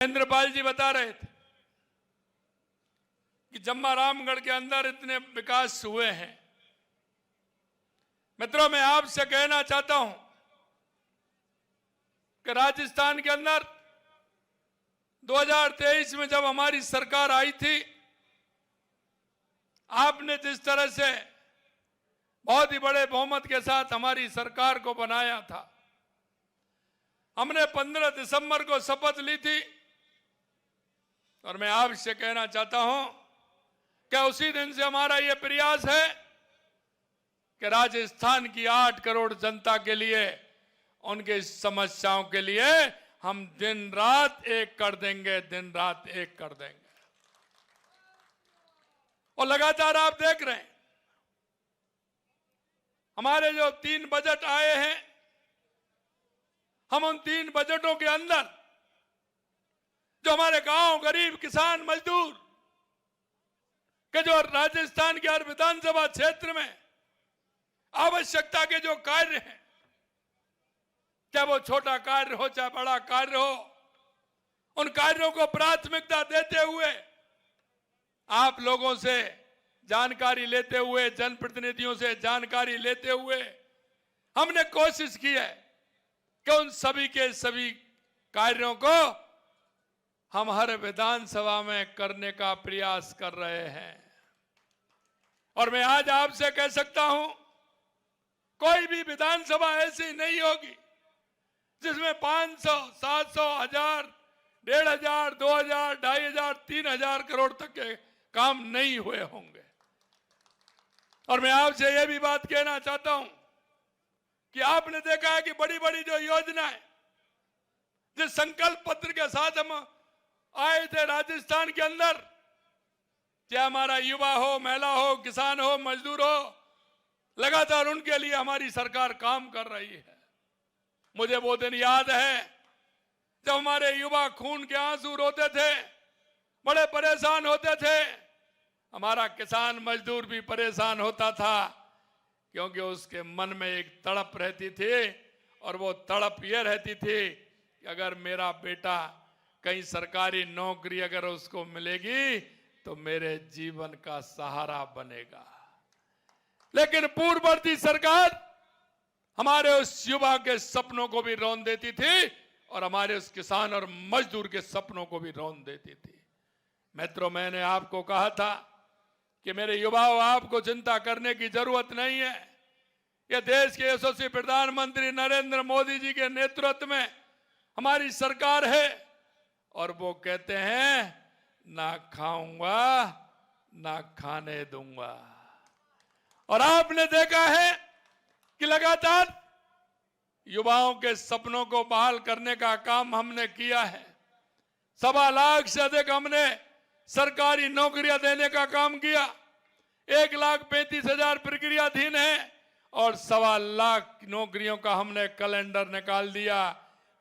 महेंद्रपाल जी बता रहे थे कि जम्मा रामगढ़ के अंदर इतने विकास हुए हैं। मित्रों, मैं आपसे कहना चाहता हूं कि राजस्थान के अंदर 2023 में जब हमारी सरकार आई थी, आपने जिस तरह से बहुत ही बड़े बहुमत के साथ हमारी सरकार को बनाया था, हमने 15 दिसंबर को शपथ ली थी और मैं आपसे कहना चाहता हूं कि उसी दिन से हमारा यह प्रयास है कि राजस्थान की 8 करोड़ जनता के लिए, उनकी समस्याओं के लिए हम दिन रात एक कर देंगे, दिन रात एक कर देंगे। और लगातार आप देख रहे हैं हमारे जो 3 बजट आए हैं, हम उन 3 बजटों के अंदर जो हमारे गांव, गरीब, किसान, मजदूर के जो राजस्थान के हर विधानसभा क्षेत्र में आवश्यकता के जो कार्य हैं, चाहे वो छोटा कार्य हो चाहे बड़ा कार्य हो, उन कार्यों को प्राथमिकता देते हुए, आप लोगों से जानकारी लेते हुए, जनप्रतिनिधियों से जानकारी लेते हुए हमने कोशिश की है कि उन सभी के सभी कार्यों को हम हर विधानसभा में करने का प्रयास कर रहे हैं। और मैं आज आपसे कह सकता हूं, कोई भी विधानसभा ऐसी नहीं होगी जिसमें 500, 700, 1000, 1500, 2000, 2500, 3000 करोड़ तक के काम नहीं हुए होंगे। और मैं आपसे यह भी बात कहना चाहता हूं कि आपने देखा है कि बड़ी बड़ी जो योजनाएं जिस संकल्प पत्र के साथ हम आए थे राजस्थान के अंदर, चाहे हमारा युवा हो, महिला हो, किसान हो, मजदूर हो, लगातार उनके लिए हमारी सरकार काम कर रही है। मुझे वो दिन याद है जब हमारे युवा खून के आंसू रोते थे, बड़े परेशान होते थे, हमारा किसान मजदूर भी परेशान होता था, क्योंकि उसके मन में एक तड़प रहती थी, और वो तड़प ये रहती थी कि अगर मेरा बेटा कहीं सरकारी नौकरी अगर उसको मिलेगी तो मेरे जीवन का सहारा बनेगा। लेकिन पूर्ववर्ती सरकार हमारे उस युवा के सपनों को भी रौंद देती थी और हमारे उस किसान और मजदूर के सपनों को भी रौंद देती थी। मित्रों, मैंने आपको कहा था कि मेरे युवाओं, आपको चिंता करने की जरूरत नहीं है। यह देश के यशस्वी प्रधानमंत्री नरेंद्र मोदी जी के नेतृत्व में हमारी सरकार है, और वो कहते हैं ना खाऊंगा ना खाने दूंगा। और आपने देखा है कि लगातार युवाओं के सपनों को बहाल करने का काम हमने किया है। 1.25 लाख से अधिक हमने सरकारी नौकरियां देने का काम किया। 1,35,000 प्रक्रियाधीन है और 1.25 लाख नौकरियों का हमने कैलेंडर निकाल दिया।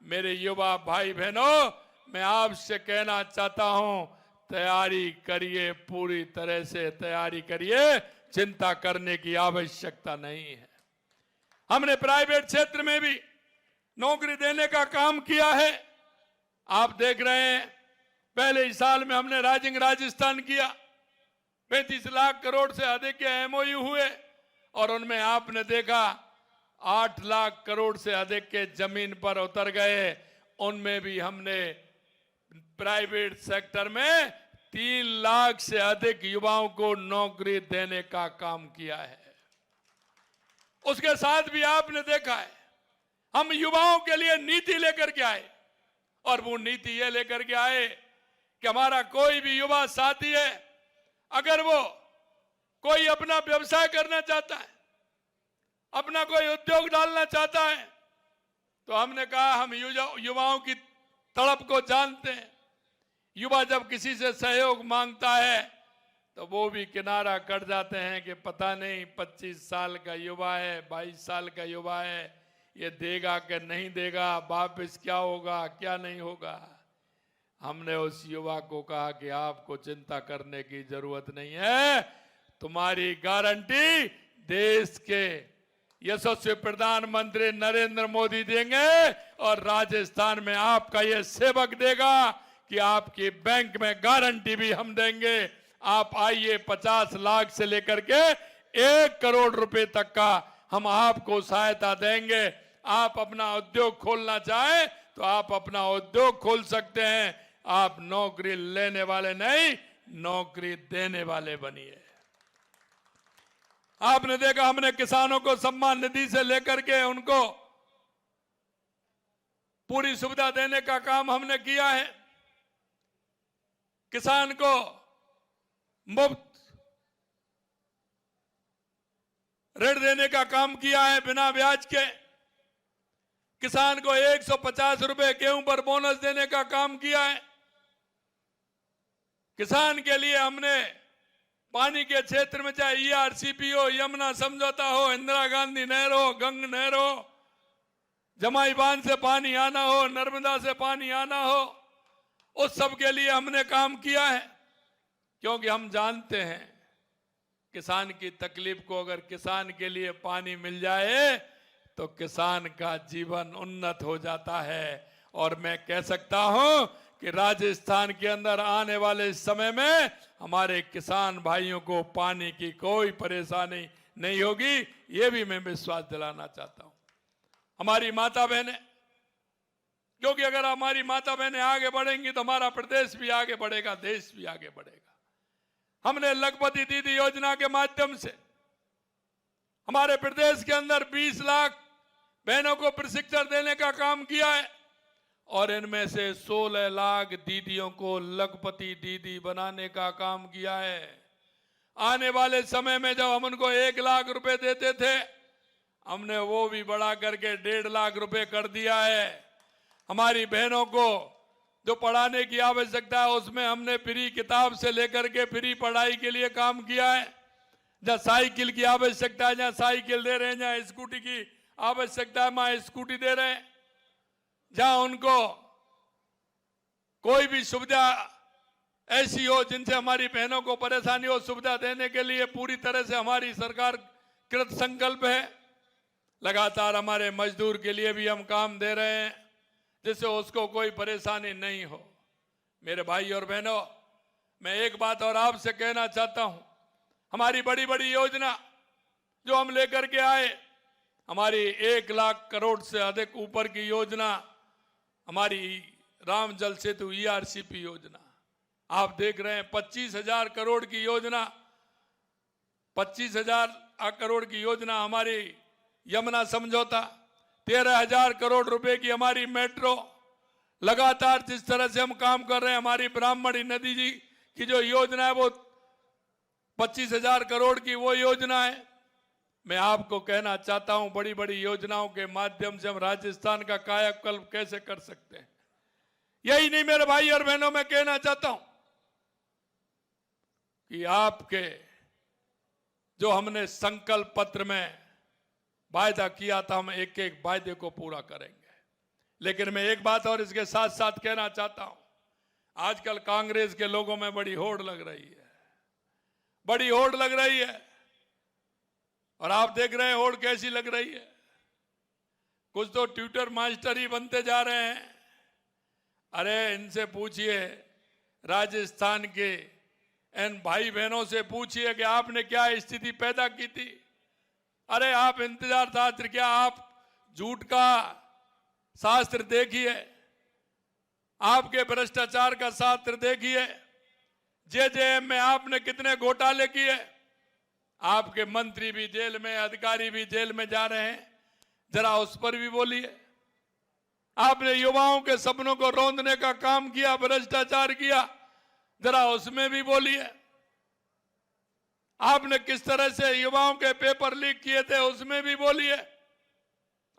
मेरे युवा भाई बहनों, मैं आपसे कहना चाहता हूं, तैयारी करिए, पूरी तरह से तैयारी करिए, चिंता करने की आवश्यकता नहीं है। हमने प्राइवेट क्षेत्र में भी नौकरी देने का काम किया है। आप देख रहे हैं, पहले ही साल में हमने राजस्थान किया, 35 लाख करोड़ से अधिक के एमओयू हुए, और उनमें आपने देखा 8 लाख करोड़ से अधिक के जमीन पर उतर गए। उनमें भी हमने प्राइवेट सेक्टर में 3 लाख से अधिक युवाओं को नौकरी देने का काम किया है। उसके साथ भी आपने देखा है, हम युवाओं के लिए नीति लेकर के आए, और वो नीति ये लेकर के आए कि हमारा कोई भी युवा साथी है, अगर वो कोई अपना व्यवसाय करना चाहता है, अपना कोई उद्योग डालना चाहता है, तो हमने कहा हम युवाओं की तड़प को जानते हैं। युवा जब किसी से सहयोग मांगता है तो वो भी किनारा कट जाते हैं कि पता नहीं 25 साल का युवा है, 22 साल का युवा है, ये देगा कि नहीं देगा, वापस क्या होगा क्या नहीं होगा। हमने उस युवा को कहा कि आपको चिंता करने की जरूरत नहीं है, तुम्हारी गारंटी देश के यशस्वी प्रधानमंत्री नरेंद्र मोदी देंगे, और राजस्थान में आपका ये सेवक देगा कि आपकी बैंक में गारंटी भी हम देंगे। आप आइए, 50 लाख से लेकर के 1 करोड़ रुपए तक का हम आपको सहायता देंगे। आप अपना उद्योग खोलना चाहें तो आप अपना उद्योग खोल सकते हैं। आप नौकरी लेने वाले नहीं, नौकरी देने वाले बनिए। आपने देखा, हमने किसानों को सम्मान निधि से लेकर के उनको पूरी सुविधा देने का काम हमने किया है। किसान को मुफ्त ऋण देने का काम किया है बिना ब्याज के। किसान को 150 रुपए गेहूं पर बोनस देने का काम किया है। किसान के लिए हमने पानी के क्षेत्र में, चाहे ERCP हो, यमुना समझौता हो, इंदिरा गांधी नहर हो, गंग नहर हो, जमाई बांध से पानी आना हो, नर्मदा से पानी आना हो, उस सब के लिए हमने काम किया है। क्योंकि हम जानते हैं किसान की तकलीफ को, अगर किसान के लिए पानी मिल जाए तो किसान का जीवन उन्नत हो जाता है। और मैं कह सकता हूं कि राजस्थान के अंदर आने वाले समय में हमारे किसान भाइयों को पानी की कोई परेशानी नहीं होगी, ये भी मैं विश्वास दिलाना चाहता हूं। हमारी माता बहनें, क्योंकि अगर हमारी माता बहनें आगे बढ़ेंगी तो हमारा प्रदेश भी आगे बढ़ेगा, देश भी आगे बढ़ेगा। हमने लखपति दीदी योजना के माध्यम से हमारे प्रदेश के अंदर 20 लाख बहनों को प्रशिक्षण देने का काम किया है और इनमें से 16 लाख दीदियों को लखपति दीदी बनाने का काम किया है। आने वाले समय में जब हम उनको 1 लाख रुपए देते थे, हमने वो भी बढ़ा करके 1.5 लाख रुपए कर दिया है। हमारी बहनों को जो पढ़ाने की आवश्यकता है उसमें हमने फ्री किताब से लेकर के फ्री पढ़ाई के लिए काम किया है। जहाँ साइकिल की आवश्यकता है, जहाँ साइकिल दे रहे हैं, जहाँ स्कूटी की आवश्यकता है, वहां स्कूटी दे रहे हैं। जहां उनको कोई भी सुविधा ऐसी हो जिनसे हमारी बहनों को परेशानी हो, सुविधा देने के लिए पूरी तरह से हमारी सरकार कृत संकल्प है। लगातार हमारे मजदूर के लिए भी हम काम दे रहे हैं जिससे उसको कोई परेशानी नहीं हो। मेरे भाई और बहनों, मैं एक बात और आपसे कहना चाहता हूं, हमारी बड़ी बड़ी योजना जो हम लेकर के आए, हमारी 1 लाख करोड़ से अधिक ऊपर की योजना, हमारी राम जल सेतु ERCP योजना, आप देख रहे हैं 25,000 करोड़ की योजना, 25,000 करोड़ की योजना हमारी यमुना समझौता, 13,000 करोड़ रुपए की हमारी मेट्रो। लगातार जिस तरह से हम काम कर रहे हैं, हमारी ब्राह्मणी नदी जी की जो योजना है वो 25,000 करोड़ की वो योजना है। मैं आपको कहना चाहता हूं, बड़ी बड़ी योजनाओं के माध्यम से हम राजस्थान का कायाकल्प कैसे कर सकते हैं। यही नहीं मेरे भाई और बहनों, मैं कहना चाहता हूं कि आपके जो हमने संकल्प पत्र में वायदा किया था, हम एक एक वायदे को पूरा करेंगे। लेकिन मैं एक बात और इसके साथ साथ कहना चाहता हूं, आजकल कांग्रेस के लोगों में बड़ी होड़ लग रही है, बड़ी होड़ लग रही है। और आप देख रहे हैं होड़ कैसी लग रही है। कुछ तो ट्विटर मास्टर ही बनते जा रहे हैं। अरे इनसे पूछिए, राजस्थान के इन भाई बहनों से पूछिए कि आपने क्या स्थिति पैदा की थी। अरे आप इंतजार शास्त्र क्या, आप झूठ का शास्त्र देखिए, आपके भ्रष्टाचार का शास्त्र देखिए। JJM में आपने कितने घोटाले किए, आपके मंत्री भी जेल में, अधिकारी भी जेल में जा रहे हैं, जरा उस पर भी बोलिए। आपने युवाओं के सपनों को रौंदने का काम किया, भ्रष्टाचार किया, जरा उसमें भी बोलिए। आपने किस तरह से युवाओं के पेपर लीक किए थे, उसमें भी बोलिए।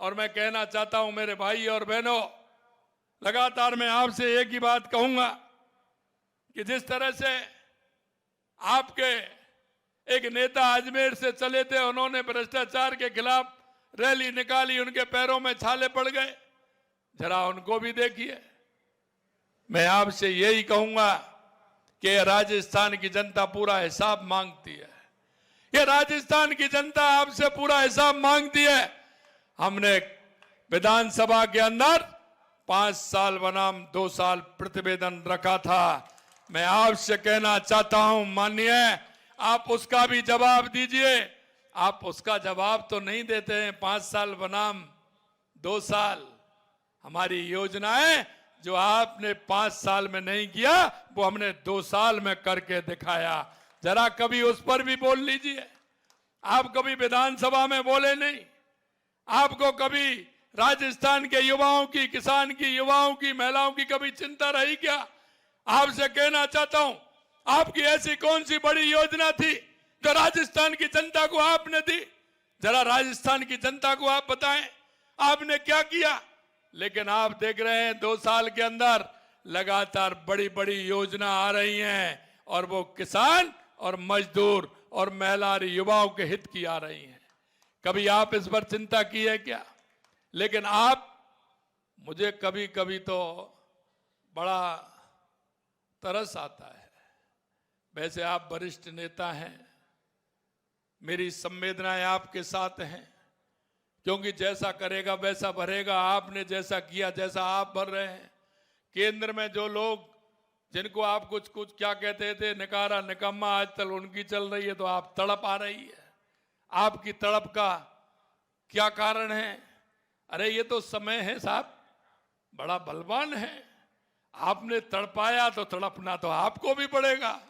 और मैं कहना चाहता हूं मेरे भाई और बहनों, लगातार मैं आपसे एक ही बात कहूंगा कि जिस तरह से आपके एक नेता अजमेर से चले थे, उन्होंने भ्रष्टाचार के खिलाफ रैली निकाली, उनके पैरों में छाले पड़ गए, जरा उनको भी देखिए। मैं आपसे यही कहूंगा कि राजस्थान की जनता पूरा हिसाब मांगती है। ये राजस्थान की जनता आपसे पूरा हिसाब मांगती है। हमने विधानसभा के अंदर 5 साल बनाम 2 साल प्रतिवेदन रखा था। मैं आपसे कहना चाहता हूं माननीय, आप उसका भी जवाब दीजिए। आप उसका जवाब तो नहीं देते हैं। 5 साल बनाम 2 साल, हमारी योजनाएं जो आपने 5 साल में नहीं किया वो हमने 2 साल में करके दिखाया। जरा कभी उस पर भी बोल लीजिए। आप कभी विधानसभा में बोले नहीं। आपको कभी राजस्थान के युवाओं की, किसान की, युवाओं की, महिलाओं की कभी चिंता रही क्या? आपसे कहना चाहता हूं, आपकी ऐसी कौन सी बड़ी योजना थी जो राजस्थान की जनता को आपने दी? जरा राजस्थान की जनता को आप बताएं, आपने क्या किया? लेकिन आप देख रहे हैं 2 साल के अंदर लगातार बड़ी बड़ी योजना आ रही हैं और वो किसान और मजदूर और महिला और युवाओं के हित की आ रही हैं। कभी आप इस पर चिंता की है क्या? लेकिन आप, मुझे कभी कभी तो बड़ा तरस आता है। वैसे आप वरिष्ठ नेता हैं, मेरी संवेदनाएं आपके साथ हैं, क्योंकि जैसा करेगा वैसा भरेगा। आपने जैसा किया, जैसा आप भर रहे हैं। केंद्र में जो लोग, जिनको आप कुछ कुछ क्या कहते थे, निकारा निकम्मा, आज तक उनकी चल रही है तो आप तड़प आ रही है। आपकी तड़प का क्या कारण है? अरे ये तो समय है साहब, बड़ा बलवान है। आपने तड़पाया तो तड़पना तो आपको भी पड़ेगा।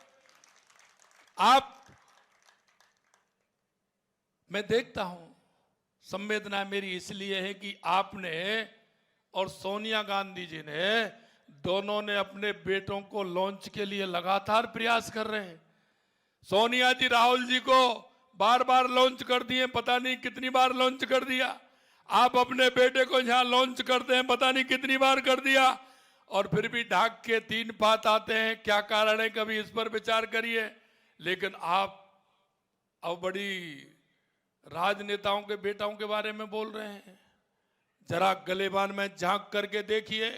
मैं देखता हूं, संवेदना मेरी इसलिए है कि आपने और सोनिया गांधी जी ने, दोनों ने अपने बेटों को लॉन्च के लिए लगातार प्रयास कर रहे हैं। सोनिया जी राहुल जी को बार बार लॉन्च कर दिए, पता नहीं कितनी बार लॉन्च कर दिया। आप अपने बेटे को यहां लॉन्च करते हैं, पता नहीं कितनी बार कर दिया, और फिर भी ढाक के 3 बात आते हैं। क्या कारण है? कभी इस पर विचार करिए। लेकिन आप अब बड़ी राजनेताओं के बेटाओं के बारे में बोल रहे हैं। जरा गलेबान में झांक करके देखिए।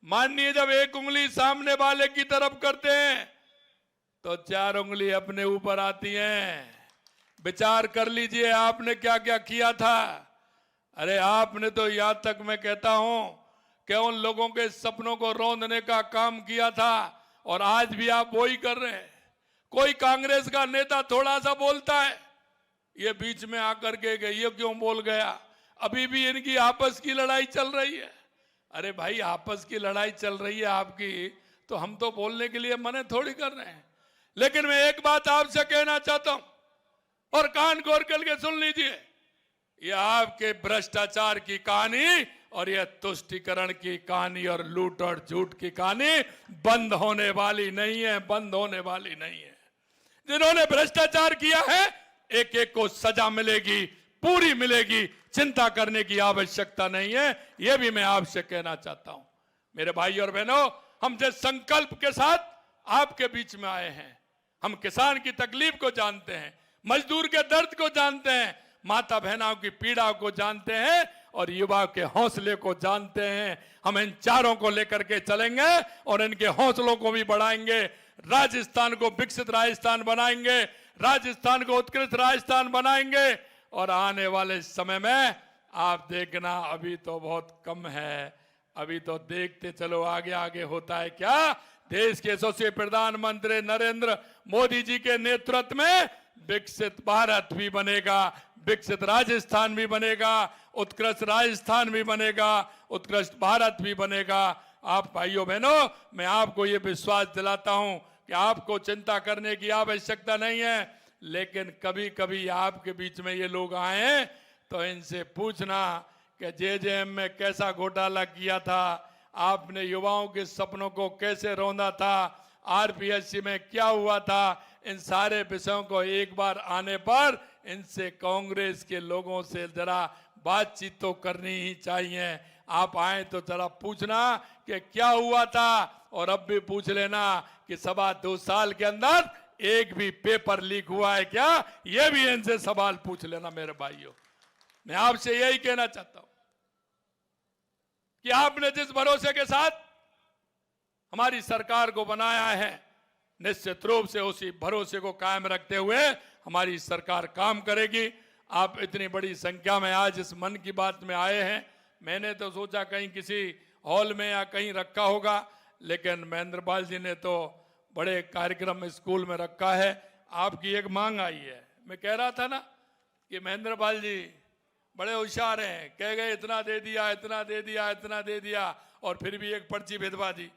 माननीय, जब एक उंगली सामने वाले की तरफ करते हैं तो 4 उंगली अपने ऊपर आती हैं। विचार कर लीजिए आपने क्या क्या किया था। अरे आपने तो यहां तक मैं कहता हूं कि उन लोगों के सपनों को रौंदने का काम किया था, और आज भी आप वही कर रहे हैं। कोई कांग्रेस का नेता थोड़ा सा बोलता है, ये बीच में आकर के ये क्यों बोल गया? अभी भी इनकी आपस की लड़ाई चल रही है। अरे भाई, आपस की लड़ाई चल रही है आपकी, तो हम तो बोलने के लिए मना थोड़ी कर रहे हैं। लेकिन मैं एक बात आपसे कहना चाहता हूं, और कान खोल करके सुन लीजिए। ये आपके भ्रष्टाचार की कहानी और यह तुष्टीकरण की कहानी और लूट और झूठ की कहानी बंद होने वाली नहीं है, बंद होने वाली नहीं है। जिन्होंने भ्रष्टाचार किया है, एक एक को सजा मिलेगी, पूरी मिलेगी। चिंता करने की आवश्यकता नहीं है। यह भी मैं आपसे कहना चाहता हूं। मेरे भाई और बहनों, हम जिस संकल्प के साथ आपके बीच में आए हैं, हम किसान की तकलीफ को जानते हैं, मजदूर के दर्द को जानते हैं, माता बहनों की पीड़ा को जानते हैं और युवा के हौसले को जानते हैं। हम इन चारों को लेकर के चलेंगे और इनके हौसलों को भी बढ़ाएंगे। राजस्थान को विकसित राजस्थान बनाएंगे, राजस्थान को उत्कृष्ट राजस्थान बनाएंगे। और आने वाले समय में आप देखना, अभी तो बहुत कम है, अभी तो देखते चलो आगे आगे होता है क्या। देश के यशस्वी प्रधानमंत्री नरेंद्र मोदी जी के नेतृत्व में विकसित भारत भी बनेगा, विकसित राजस्थान भी बनेगा, उत्कृष्ट राजस्थान भी बनेगा, उत्कृष्ट भारत भी बनेगा। आप भाइयों बहनों, मैं आपको ये विश्वास दिलाता हूं कि आपको चिंता करने की आवश्यकता नहीं है। लेकिन कभी कभी आपके बीच में ये लोग आए हैं तो इनसे पूछना कि जेजेएम में कैसा घोटाला किया था, आपने युवाओं के सपनों को कैसे रौंदा था, आरपीएससी में क्या हुआ था। इन सारे विषयों को एक बार आने पर इनसे, कांग्रेस के लोगों से जरा बातचीत तो करनी ही चाहिए। आप आए तो जरा पूछना कि क्या हुआ था, और अब भी पूछ लेना कि 2.25 साल के अंदर एक भी पेपर लीक हुआ है क्या, यह भी इनसे सवाल पूछ लेना। मेरे भाइयों, मैं आपसे यही कहना चाहता हूं कि आपने जिस भरोसे के साथ हमारी सरकार को बनाया है, निश्चित रूप से उसी भरोसे को कायम रखते हुए हमारी सरकार काम करेगी। आप इतनी बड़ी संख्या में आज इस मन की बात में आए हैं। मैंने तो सोचा कहीं किसी हॉल में या कहीं रखा होगा, लेकिन महेंद्र पाल जी ने तो बड़े कार्यक्रम स्कूल में रखा है। आपकी एक मांग आई है, मैं कह रहा था ना कि महेंद्र पाल जी बड़े होशियार हैं, कह गए इतना दे दिया, इतना दे दिया, इतना दे दिया, और फिर भी एक पर्ची भिजवा दी।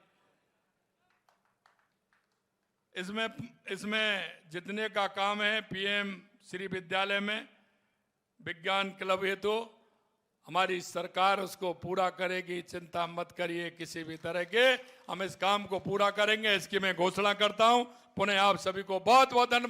इसमें जितने का काम है पीएम श्री विद्यालय में विज्ञान क्लब हेतु तो हमारी सरकार उसको पूरा करेगी, चिंता मत करिए किसी भी तरह के, हम इस काम को पूरा करेंगे, इसकी मैं घोषणा करता हूं। पुनः आप सभी को बहुत बहुत धन्यवाद।